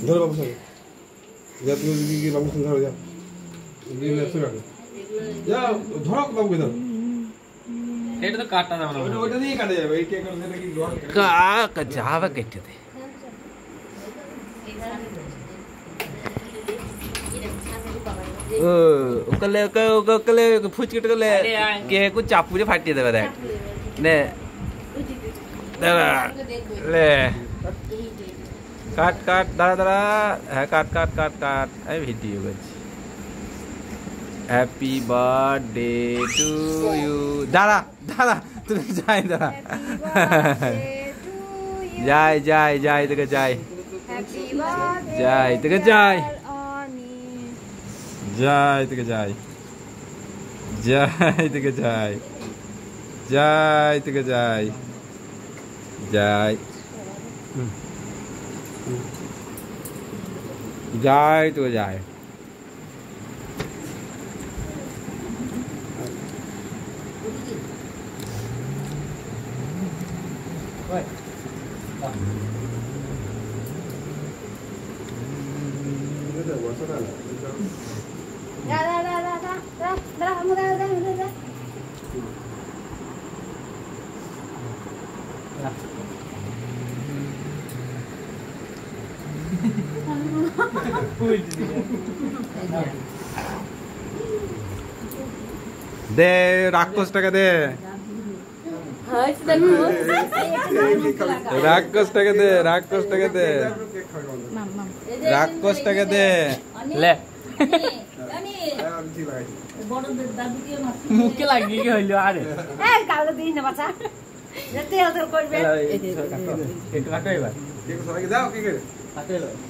ধরো বাবু সঙ্গে যা তুমি কি বাবু সঙ্গে ধরো যাও যাও ধরো বাবুকে ধরো এটা তো কাটটা যাবে না ওটা দিয়ে কাটা যাবে এই কেক সেটা কি কা যাবে কেটে দে ও ওকলে ওকলে ফুচকিট গলে কে কো চাপুরে ফাটিয়ে দেবে দেখ নে ले काट काट दाड़ा दाड़ा है काट काट काट काट है वीडियो कुछ हैप्पी बर्थडे टू यू दाड़ा दाड़ा तू जाए दाड़ा जाए जाए जाए तक जाए जाए तक जाए जाए तक जाए जाए तक जाए जाए तक जाए जाए जाए तो जाए दे राक्षस टाका दे राक्षस टाका दे राक्षस टाका दे राक्षस टाका दे ले मुके লাগি কি হইলো আরে এই কালো দিন না বাচ্চা যেতে ওদের করবে এই কাটো এবার কেক সরাই দাও কেক কাটো